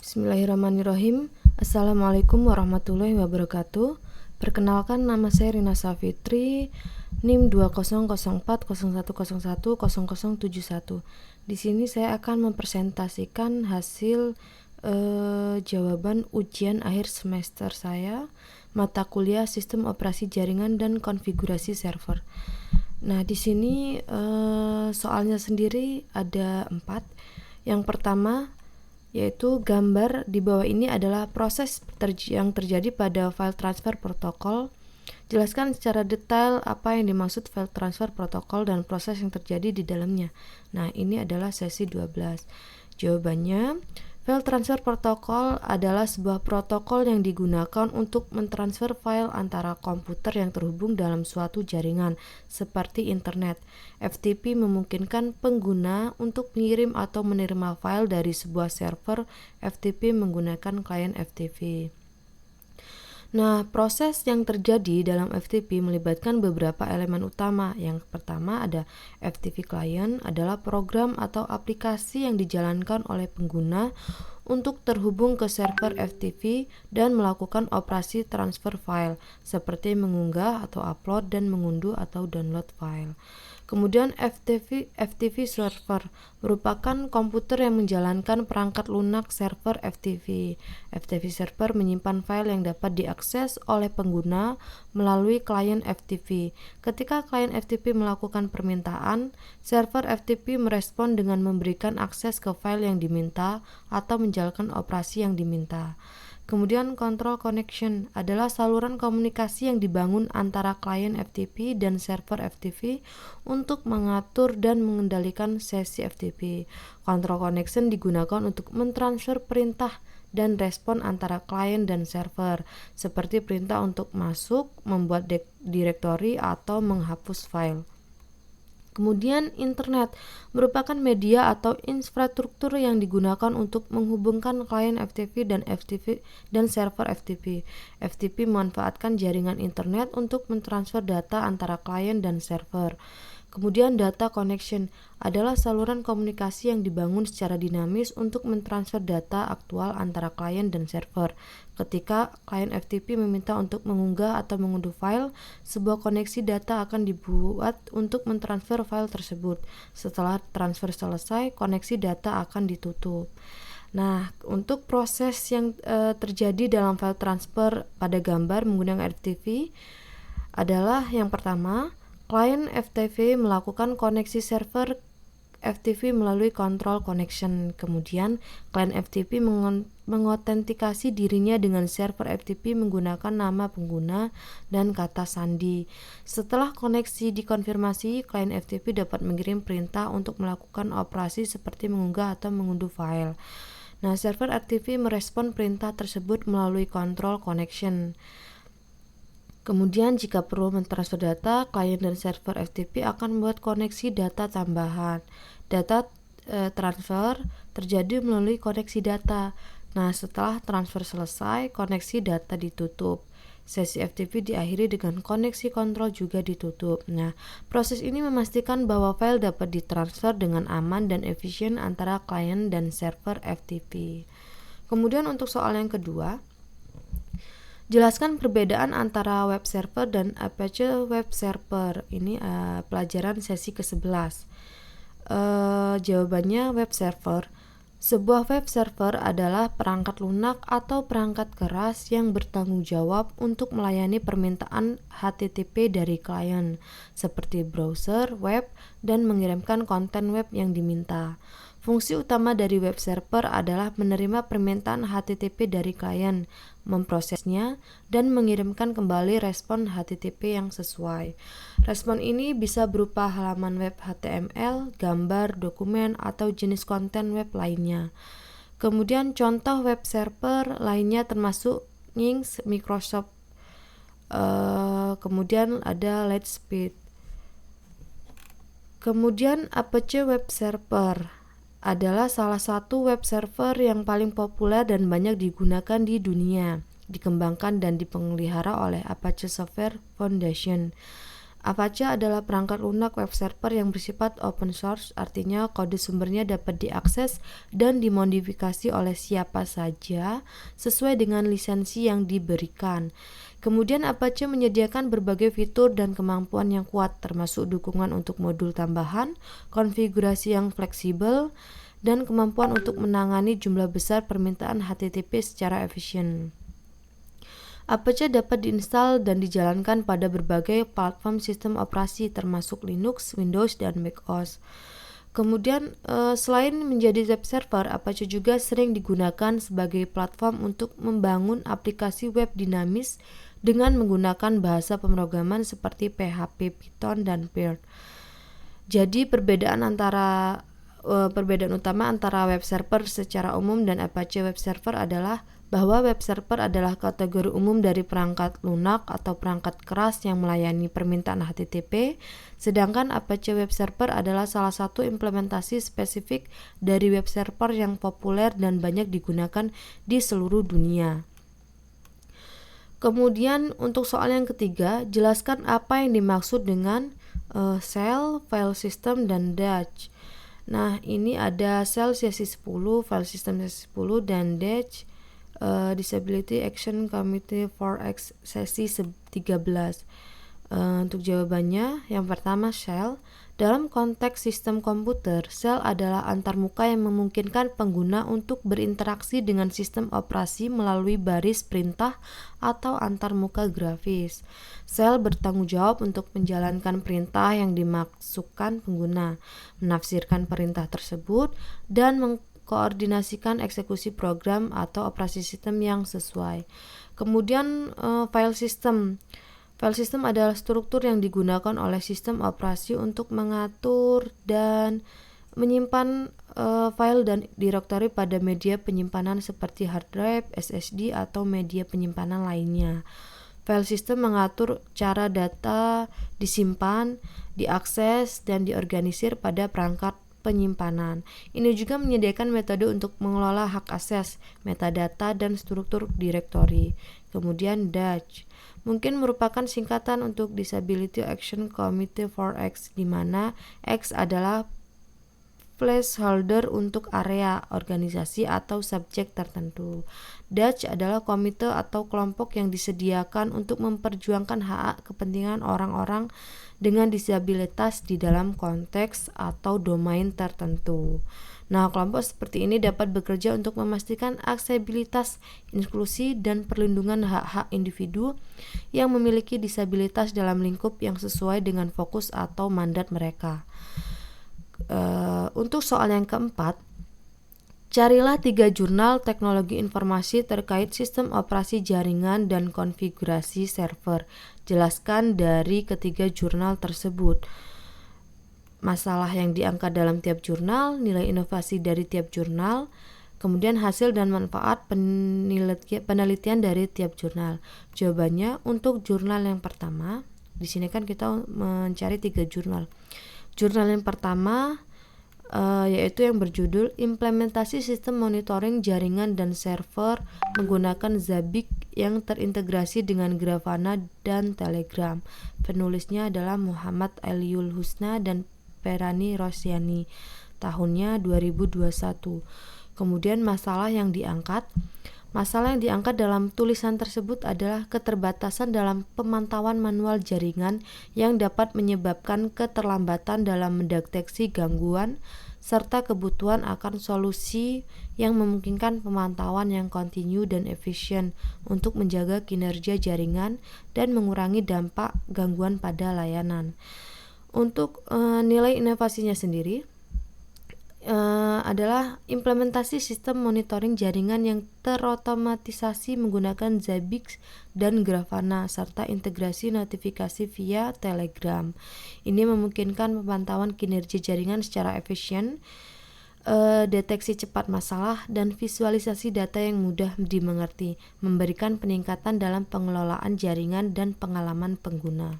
Bismillahirrahmanirrahim. Assalamualaikum warahmatullahi wabarakatuh. Perkenalkan, nama saya Rina Safitri, NIM 200401010071. Di sini saya akan mempresentasikan hasil jawaban ujian akhir semester saya, mata kuliah Sistem Operasi Jaringan dan Konfigurasi Server. Nah, di sini soalnya sendiri ada 4. Yang pertama yaitu gambar di bawah ini adalah proses yang terjadi pada file transfer protokol. Jelaskan secara detail apa yang dimaksud file transfer protokol dan proses yang terjadi di dalamnya. Nah, ini adalah sesi 12. Jawabannya, file transfer protokol adalah sebuah protokol yang digunakan untuk mentransfer file antara komputer yang terhubung dalam suatu jaringan, seperti internet. FTP memungkinkan pengguna untuk mengirim atau menerima file dari sebuah server FTP menggunakan klien FTP. Nah, proses yang terjadi dalam FTP melibatkan beberapa elemen utama. Yang pertama ada FTP client, adalah program atau aplikasi yang dijalankan oleh pengguna untuk terhubung ke server FTP dan melakukan operasi transfer file, seperti mengunggah atau upload dan mengunduh atau download file. Kemudian FTP server merupakan komputer yang menjalankan perangkat lunak server FTP. FTP server menyimpan file yang dapat diakses oleh pengguna melalui klien FTP. Ketika klien FTP melakukan permintaan, server FTP merespon dengan memberikan akses ke file yang diminta atau menjalankan operasi yang diminta. Kemudian control connection adalah saluran komunikasi yang dibangun antara klien FTP dan server FTP untuk mengatur dan mengendalikan sesi FTP. Control connection digunakan untuk mentransfer perintah dan respon antara klien dan server, seperti perintah untuk masuk, membuat direktori, atau menghapus file. Kemudian internet merupakan media atau infrastruktur yang digunakan untuk menghubungkan klien FTP dan server FTP. FTP memanfaatkan jaringan internet untuk mentransfer data antara klien dan server. Kemudian data connection adalah saluran komunikasi yang dibangun secara dinamis untuk mentransfer data aktual antara klien dan server. Ketika klien FTP meminta untuk mengunggah atau mengunduh file, sebuah koneksi data akan dibuat untuk mentransfer file tersebut. Setelah transfer selesai, koneksi data akan ditutup. Nah, untuk proses yang terjadi dalam file transfer pada gambar menggunakan FTP adalah yang pertama, klien FTP melakukan koneksi server FTP melalui control connection. Kemudian, klien FTP mengotentikasi dirinya dengan server FTP menggunakan nama pengguna dan kata sandi. Setelah koneksi dikonfirmasi, klien FTP dapat mengirim perintah untuk melakukan operasi seperti mengunggah atau mengunduh file. Nah, server FTP merespon perintah tersebut melalui control connection. Kemudian jika perlu mentransfer data, klien dan server FTP akan membuat koneksi data tambahan. Data transfer terjadi melalui koneksi data. Nah, setelah transfer selesai, koneksi data ditutup. Sesi FTP diakhiri dengan koneksi kontrol juga ditutup. Nah, proses ini memastikan bahwa file dapat ditransfer dengan aman dan efisien antara klien dan server FTP. Kemudian untuk soal yang kedua, jelaskan perbedaan antara web server dan Apache web server. Ini pelajaran sesi ke-11. Jawabannya web server. Sebuah web server adalah perangkat lunak atau perangkat keras yang bertanggung jawab untuk melayani permintaan HTTP dari klien, seperti browser, web, dan mengirimkan konten web yang diminta. Fungsi utama dari web server adalah menerima permintaan HTTP dari klien, memprosesnya, dan mengirimkan kembali respon HTTP yang sesuai. Respon ini bisa berupa halaman web HTML, gambar, dokumen, atau jenis konten web lainnya. Kemudian contoh web server lainnya termasuk Nginx, Microsoft, kemudian ada Lightspeed. Kemudian Apache web server adalah salah satu web server yang paling populer dan banyak digunakan di dunia, dikembangkan dan dipelihara oleh Apache Software Foundation. Apache adalah perangkat lunak web server yang bersifat open source, artinya kode sumbernya dapat diakses dan dimodifikasi oleh siapa saja sesuai dengan lisensi yang diberikan. Kemudian Apache menyediakan berbagai fitur dan kemampuan yang kuat, termasuk dukungan untuk modul tambahan, konfigurasi yang fleksibel, dan kemampuan untuk menangani jumlah besar permintaan HTTP secara efisien. Apache dapat diinstal dan dijalankan pada berbagai platform sistem operasi termasuk Linux, Windows, dan macOS. Kemudian selain menjadi web server, Apache juga sering digunakan sebagai platform untuk membangun aplikasi web dinamis dengan menggunakan bahasa pemrograman seperti PHP, Python, dan Perl. Jadi perbedaan utama antara web server secara umum dan Apache web server adalah bahwa web server adalah kategori umum dari perangkat lunak atau perangkat keras yang melayani permintaan HTTP, sedangkan Apache web server adalah salah satu implementasi spesifik dari web server yang populer dan banyak digunakan di seluruh dunia. Kemudian untuk soal yang ketiga, jelaskan apa yang dimaksud dengan shell, file system, dan Dutch. Nah, ini ada shell sesi 10, file system sesi 10, dan Dutch Disability Action Committee for X sesi 13. Untuk jawabannya, yang pertama shell. Dalam konteks sistem komputer, shell adalah antarmuka yang memungkinkan pengguna untuk berinteraksi dengan sistem operasi melalui baris perintah atau antarmuka grafis. Shell bertanggung jawab untuk menjalankan perintah yang dimaksudkan pengguna, menafsirkan perintah tersebut, dan koordinasikan eksekusi program atau operasi sistem yang sesuai. Kemudian file system. File system adalah struktur yang digunakan oleh sistem operasi untuk mengatur dan menyimpan file dan direktori pada media penyimpanan seperti hard drive, SSD, atau media penyimpanan lainnya. File system mengatur cara data disimpan, diakses, dan diorganisir pada perangkat penyimpanan. Ini juga menyediakan metode untuk mengelola hak akses, metadata, dan struktur direktori. Kemudian Dutch mungkin merupakan singkatan untuk Disability Action Committee for X, di mana X adalah placeholder untuk area, organisasi, atau subjek tertentu. Dutch adalah komite atau kelompok yang disediakan untuk memperjuangkan hak kepentingan orang-orang dengan disabilitas di dalam konteks atau domain tertentu. Nah, kelompok seperti ini dapat bekerja untuk memastikan aksesibilitas, inklusi, dan perlindungan hak-hak individu yang memiliki disabilitas dalam lingkup yang sesuai dengan fokus atau mandat mereka. Untuk soal yang keempat, carilah 3 jurnal teknologi informasi terkait sistem operasi jaringan dan konfigurasi server. Jelaskan dari ketiga jurnal tersebut. Masalah yang diangkat dalam tiap jurnal, nilai inovasi dari tiap jurnal, kemudian hasil dan manfaat penelitian dari tiap jurnal. Jawabannya untuk jurnal yang pertama, di sini kan kita mencari 3 jurnal. Jurnal yang pertama yaitu yang berjudul Implementasi Sistem Monitoring Jaringan dan Server menggunakan Zabbix yang terintegrasi dengan Grafana dan Telegram. Penulisnya adalah Muhammad Aliul Husna dan Ferani Rosyani. Tahunnya 2021. Kemudian masalah yang diangkat dalam tulisan tersebut adalah keterbatasan dalam pemantauan manual jaringan yang dapat menyebabkan keterlambatan dalam mendeteksi gangguan serta kebutuhan akan solusi yang memungkinkan pemantauan yang kontinu dan efisien untuk menjaga kinerja jaringan dan mengurangi dampak gangguan pada layanan. Untuk nilai inovasinya sendiri adalah implementasi sistem monitoring jaringan yang terotomatisasi menggunakan Zabbix dan Grafana serta integrasi notifikasi via Telegram. Ini memungkinkan pemantauan kinerja jaringan secara efisien, deteksi cepat masalah, dan visualisasi data yang mudah dimengerti, memberikan peningkatan dalam pengelolaan jaringan dan pengalaman pengguna.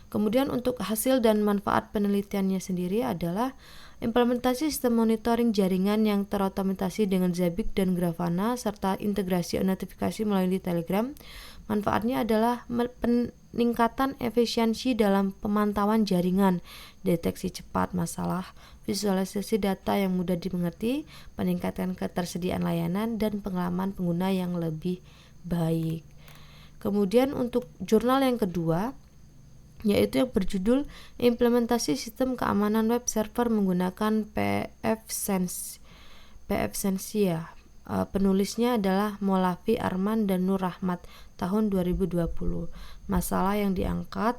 Kemudian untuk hasil dan manfaat penelitiannya sendiri adalah implementasi sistem monitoring jaringan yang terotomatisasi dengan Zabbix dan Grafana serta integrasi notifikasi melalui Telegram. Manfaatnya adalah peningkatan efisiensi dalam pemantauan jaringan, deteksi cepat masalah, visualisasi data yang mudah dimengerti, peningkatan ketersediaan layanan, dan pengalaman pengguna yang lebih baik. Kemudian untuk jurnal yang kedua, yaitu yang berjudul Implementasi Sistem Keamanan Web Server Menggunakan pfSense ya. Penulisnya adalah Molavi Arman dan Nur Rahmat, tahun 2020. Masalah yang diangkat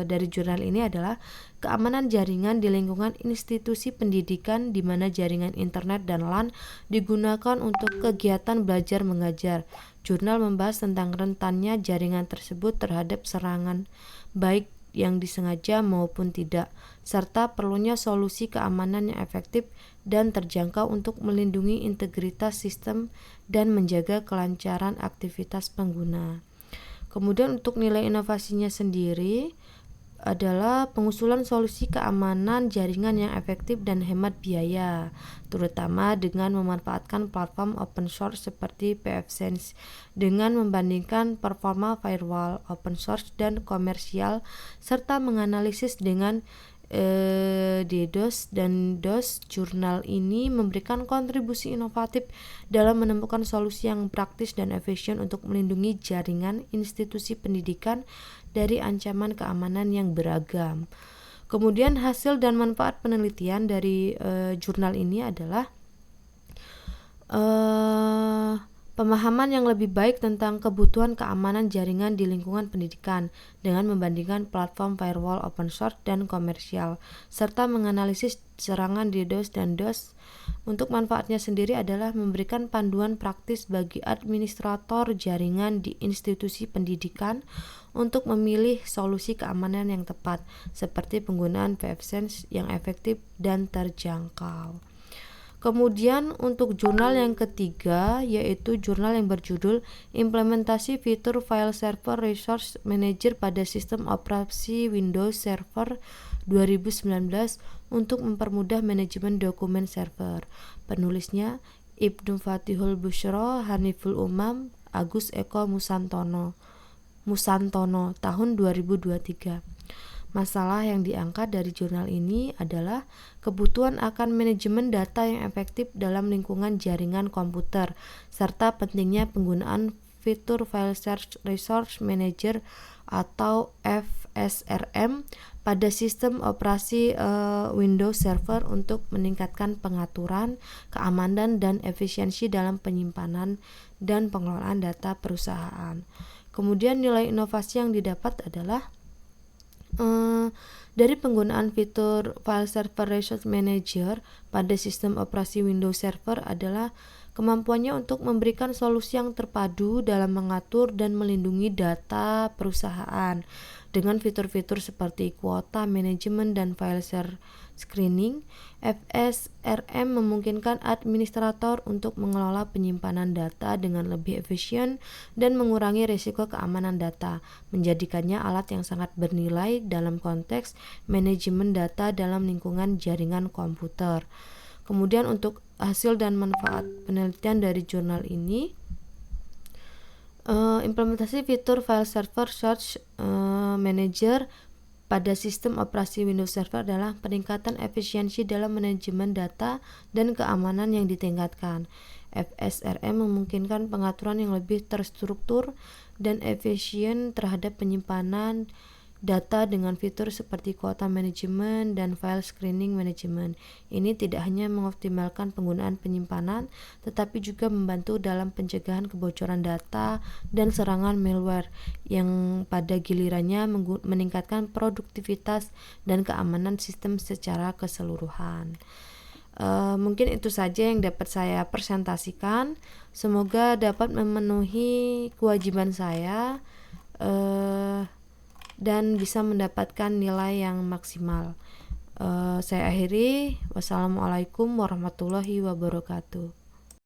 dari jurnal ini adalah keamanan jaringan di lingkungan institusi pendidikan di mana jaringan internet dan LAN digunakan untuk kegiatan belajar mengajar. Jurnal membahas tentang rentannya jaringan tersebut terhadap serangan, baik yang disengaja maupun tidak, serta perlunya solusi keamanan yang efektif dan terjangkau untuk melindungi integritas sistem dan menjaga kelancaran aktivitas pengguna. Kemudian untuk nilai inovasinya sendiri adalah pengusulan solusi keamanan jaringan yang efektif dan hemat biaya, terutama dengan memanfaatkan platform open source seperti pfSense dengan membandingkan performa firewall open source dan komersial, serta menganalisis dengan DDoS dan DOS. Jurnal ini memberikan kontribusi inovatif dalam menemukan solusi yang praktis dan efisien untuk melindungi jaringan institusi pendidikan dari ancaman keamanan yang beragam. Kemudian hasil dan manfaat penelitian dari jurnal ini adalah pemahaman yang lebih baik tentang kebutuhan keamanan jaringan di lingkungan pendidikan dengan membandingkan platform firewall open source dan komersial, serta menganalisis serangan DDoS dan DOS. Untuk manfaatnya sendiri adalah memberikan panduan praktis bagi administrator jaringan di institusi pendidikan untuk memilih solusi keamanan yang tepat, seperti penggunaan pfSense yang efektif dan terjangkau. Kemudian untuk jurnal yang ketiga, yaitu jurnal yang berjudul Implementasi Fitur File Server Resource Manager pada Sistem Operasi Windows Server 2019 untuk mempermudah manajemen dokumen server. Penulisnya Ibnu Fatihul Busyro, Haniful Umam, Agus Eko Musantono, tahun 2023. Masalah yang diangkat dari jurnal ini adalah kebutuhan akan manajemen data yang efektif dalam lingkungan jaringan komputer, serta pentingnya penggunaan fitur File Resource Manager atau FSRM pada sistem operasi Windows Server untuk meningkatkan pengaturan, keamanan, dan efisiensi dalam penyimpanan dan pengelolaan data perusahaan. Kemudian nilai inovasi yang didapat adalah dari penggunaan fitur File Server Resource Manager pada sistem operasi Windows Server adalah kemampuannya untuk memberikan solusi yang terpadu dalam mengatur dan melindungi data perusahaan dengan fitur-fitur seperti kuota manajemen dan file share screening. FSRM memungkinkan administrator untuk mengelola penyimpanan data dengan lebih efisien dan mengurangi risiko keamanan data, menjadikannya alat yang sangat bernilai dalam konteks manajemen data dalam lingkungan jaringan komputer. Kemudian untuk hasil dan manfaat penelitian dari jurnal ini, implementasi fitur File Server Resource Manager pada sistem operasi Windows Server adalah peningkatan efisiensi dalam manajemen data dan keamanan yang ditingkatkan. FSRM memungkinkan pengaturan yang lebih terstruktur dan efisien terhadap penyimpanan data dengan fitur seperti kuota manajemen dan file screening manajemen. Ini tidak hanya mengoptimalkan penggunaan penyimpanan, tetapi juga membantu dalam pencegahan kebocoran data dan serangan malware yang pada gilirannya meningkatkan produktivitas dan keamanan sistem secara keseluruhan. Mungkin itu saja yang dapat saya presentasikan. Semoga dapat memenuhi kewajiban saya dan bisa mendapatkan nilai yang maksimal. Saya akhiri. Wassalamualaikum warahmatullahi wabarakatuh.